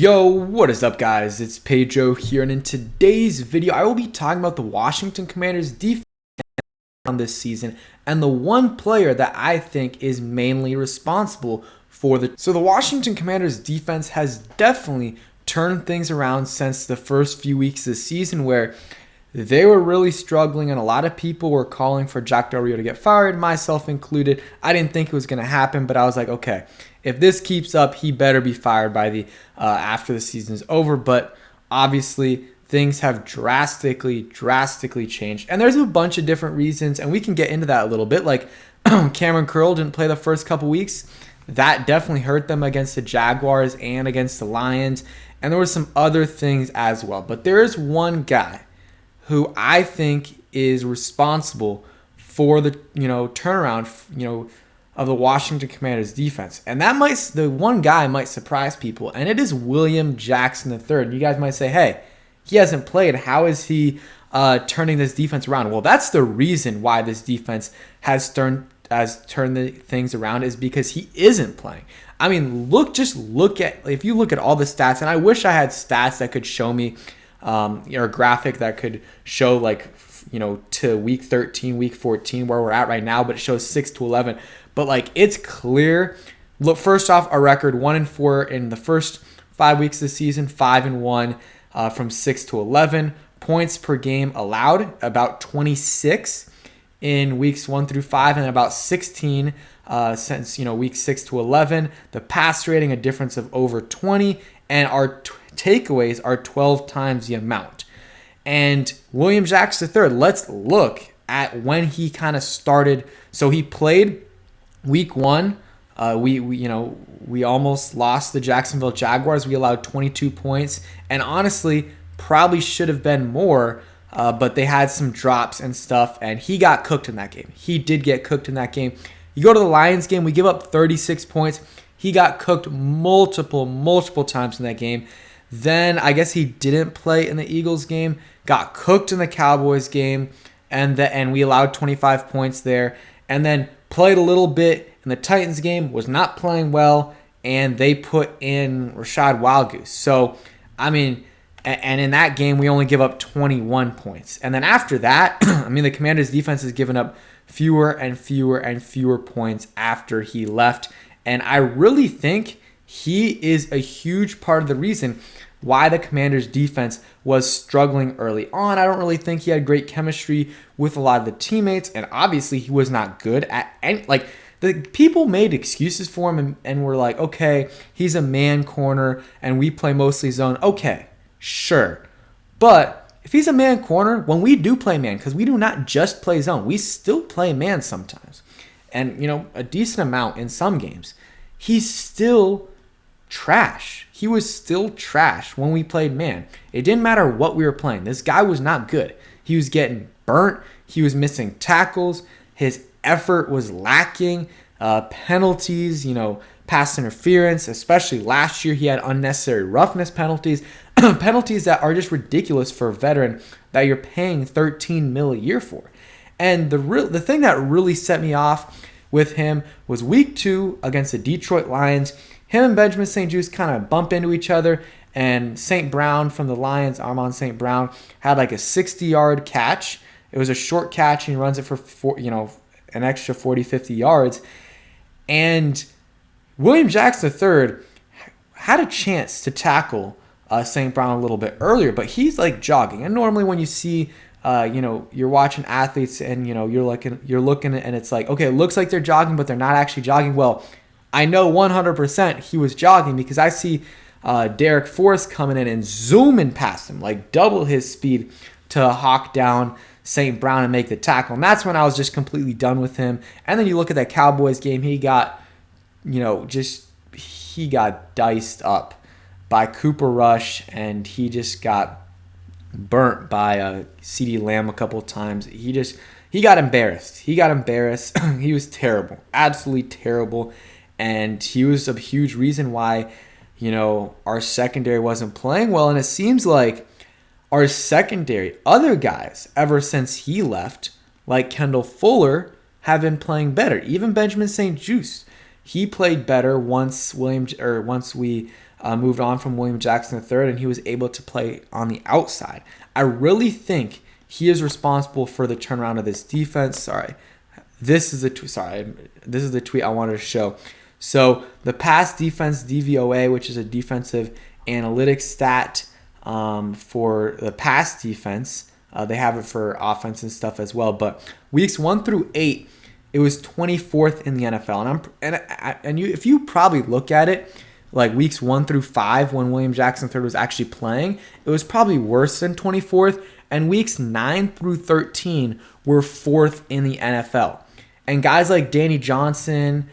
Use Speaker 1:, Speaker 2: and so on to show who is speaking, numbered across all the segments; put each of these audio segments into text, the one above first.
Speaker 1: Yo, what is up guys? It's Pedro here, and in today's video I will be talking about the Washington Commanders defense on this season and the one player that I think is mainly responsible for the Washington Commanders defense has definitely turned things around since the first few weeks of the season, where they were really struggling and a lot of people were calling for Jack Del Rio to get fired, myself included. I didn't think it was going to happen, but I was like, okay, if this keeps up, he better be fired by the after the season is over. But obviously, things have drastically changed, and there's a bunch of different reasons, and we can get into that a little bit. Like Cameron Curl didn't play the first couple weeks. That definitely hurt them against the Jaguars and against the Lions, and there were some other things as well. But there is one guy who I think is responsible for the turnaround of the Washington Commanders defense. And the one guy might surprise people, and it is William Jackson III. You guys might say, hey, he hasn't played. How is he turning this defense around? Well, that's the reason why this defense has turned the things around, is because he isn't playing. I mean, if you look at all the stats, and I wish I had stats that could show me or a graphic that could show to week 13, week 14 where we're at right now, but it shows 6-11. But it's clear. Look, first off, our record 1-4 in the first 5 weeks of the season, 5-1 from 6-11. Points per game allowed about 26 in weeks 1 through 5, and about 16 since week 6-11. The pass rating, a difference of over 20, and our takeaways are 12 times the amount. And William Jackson III, let's look at when he kind of started. So he played week 1. We almost lost the Jacksonville Jaguars. We allowed 22 points, and honestly probably should have been more, but they had some drops and stuff, and he got cooked in that game. He did get cooked in that game. You go to the Lions game, we give up 36 points. He got cooked multiple times in that game. Then I guess he didn't play in the Eagles game, got cooked in the Cowboys game, and we allowed 25 points there. And then played a little bit in the Titans game, was not playing well, and they put in Rashad Wildgoose. So, I mean, and in that game, we only give up 21 points. And then after that, the Commanders' defense has given up fewer and fewer points after he left. And I really think he is a huge part of the reason why the Commanders' defense was struggling early on. I don't really think he had great chemistry with a lot of the teammates, and obviously he was not good at any. The people made excuses for him and were like, okay, he's a man corner and we play mostly zone. Okay, sure. But if he's a man corner, when we do play man, because we do not just play zone, we still play man sometimes, and a decent amount in some games, he's still trash. He was still trash when we played man. It didn't matter what we were playing. This guy was not good. He was getting burnt. He was missing tackles. His effort was lacking. Penalties, pass interference, especially last year, he had unnecessary roughness penalties. Penalties that are just ridiculous for a veteran that you're paying $13 million a year for. And the thing that really set me off with him was week 2 against the Detroit Lions. Him and Benjamin St-Juste kind of bump into each other, and St. Brown from the Lions, Armon St. Brown, had a 60-yard catch. It was a short catch, and he runs it for an extra 40, 50 yards. And William Jackson III had a chance to tackle St. Brown a little bit earlier, but he's jogging. And normally when you see you're watching athletes and you're looking and it's like, okay, it looks like they're jogging, but they're not actually jogging. Well, I know 100% he was jogging, because I see Derek Forrest coming in and zooming past him, double his speed to hawk down St. Brown and make the tackle. And that's when I was just completely done with him. And then you look at that Cowboys game, he got diced up by Cooper Rush, and he just got burnt by CeeDee Lamb a couple of times. He got embarrassed. He was terrible, absolutely terrible. And he was a huge reason why, our secondary wasn't playing well. And it seems like our secondary, other guys, ever since he left, like Kendall Fuller, have been playing better. Even Benjamin St-Juste, he played better once we moved on from William Jackson III, and he was able to play on the outside. I really think he is responsible for the turnaround of this defense. Sorry, this is the tweet I wanted to show. So the pass defense DVOA, which is a defensive analytics stat for the pass defense, they have it for offense and stuff as well. But weeks 1 through 8, it was 24th in the NFL. If you probably look at it, like weeks 1 through 5, when William Jackson III was actually playing, it was probably worse than 24th. And weeks 9 through 13 were 4th in the NFL. And guys like Danny Johnson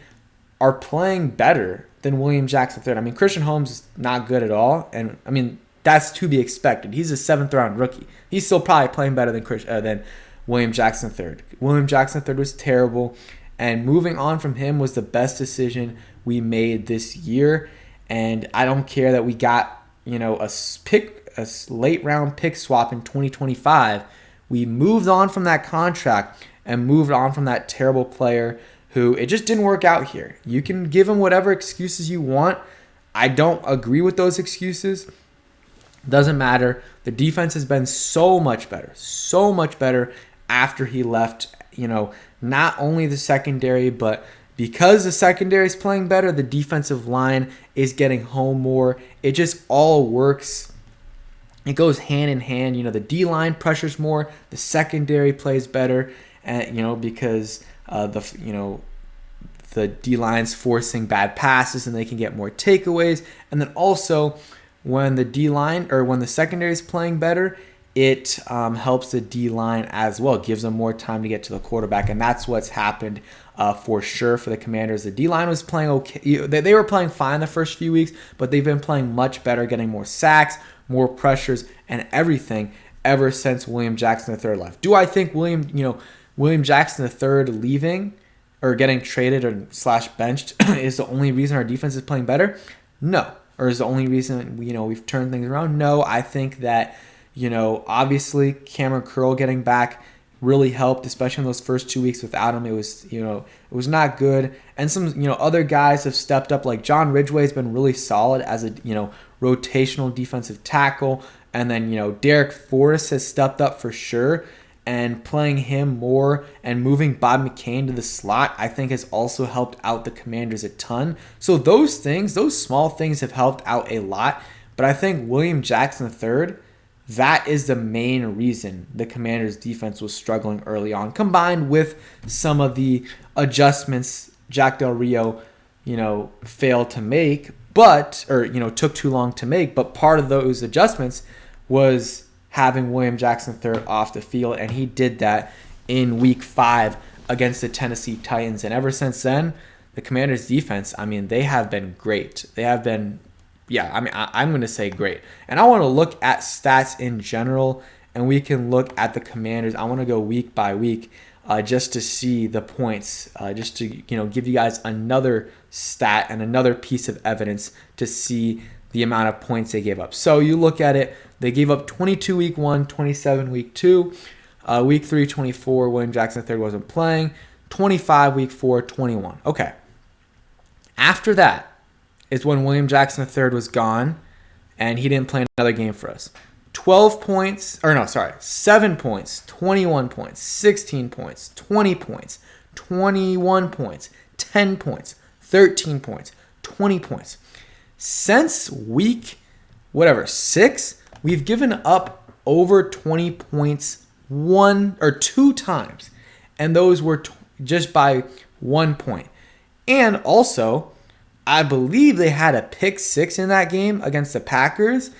Speaker 1: are playing better than William Jackson III. I mean, Christian Holmes is not good at all. And, I mean, that's to be expected. He's a 7th-round rookie. He's still probably playing better than William Jackson III. William Jackson III was terrible. And moving on from him was the best decision we made this year. And I don't care that we got, a late round pick swap in 2025. We moved on from that contract and moved on from that terrible player who it just didn't work out here. You can give him whatever excuses you want. I don't agree with those excuses. Doesn't matter. The defense has been so much better after he left. Not only the secondary, but because the secondary is playing better, the defensive line is getting home more. It just all works. It goes hand in hand. The D-line pressures more. The secondary plays better, because the D-line's forcing bad passes and they can get more takeaways. And then also when the secondary is playing better, it helps the D-line as well. It gives them more time to get to the quarterback, and that's what's happened for sure for the Commanders. The D-line was playing okay. They were playing fine the first few weeks, but they've been playing much better, getting more sacks, more pressures, and everything ever since William Jackson III left. Do I think William Jackson III leaving or getting traded or / benched is the only reason our defense is playing better? No. Or is the only reason we've turned things around? No. I think that obviously Cameron Curl getting back really helped, especially in those first 2 weeks without him. It was not good. And some other guys have stepped up, like John Ridgeway has been really solid as a rotational defensive tackle, and then Derek Forrest has stepped up for sure, and playing him more and moving Bob McCain to the slot, I think has also helped out the Commanders a ton. So those small things have helped out a lot. But I think William Jackson III, that is the main reason the Commanders' defense was struggling early on, combined with some of the adjustments Jack Del Rio, failed to make, took too long to make. But part of those adjustments was having William Jackson III off the field, and he did that in Week 5 against the Tennessee Titans. And ever since then, the Commanders' defense, they have been great. They have been, I'm going to say great. And I want to look at stats in general, and we can look at the Commanders. I want to go week by week just to see the points, just to give you guys another stat and another piece of evidence to see the amount of points they gave up. So you look at it, they gave up 22 week 1, 27 week 2, week 3, 24, William Jackson III wasn't playing, 25 week 4, 21. Okay. After that is when William Jackson III was gone, and he didn't play another game for us. 7 points, 21 points, 16 points, 20 points, 21 points, 10 points, 13 points, 20 points. Since week 6, we've given up over 20 points 1 or 2 times, and those were just by 1 point. And also, I believe they had a pick 6 in that game against the Packers,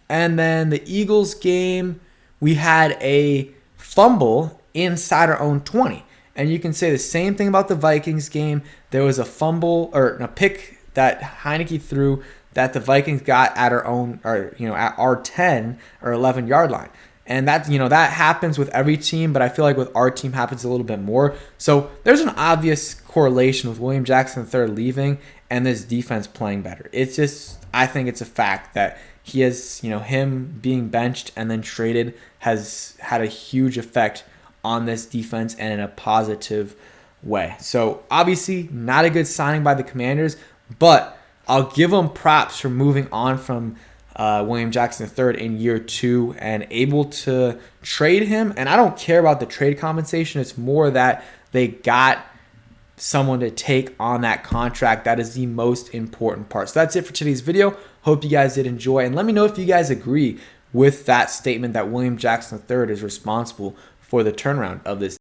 Speaker 1: and then the Eagles game, we had a fumble inside our own 20. And you can say the same thing about the Vikings game. There was a fumble or a pick that Heineke threw that the Vikings got at our own, or at our 10 or 11-yard line. And that that happens with every team, but I feel like with our team happens a little bit more. So there's an obvious correlation with William Jackson III leaving and this defense playing better. It's just, I think it's a fact that he has, him being benched and then traded has had a huge effect on this defense and in a positive way. So obviously not a good signing by the Commanders, but I'll give them props for moving on from William Jackson III in year 2 and able to trade him. And I don't care about the trade compensation. It's more that they got someone to take on that contract. That is the most important part. So that's it for today's video. Hope you guys did enjoy. And let me know if you guys agree with that statement that William Jackson III is responsible for the turnaround of this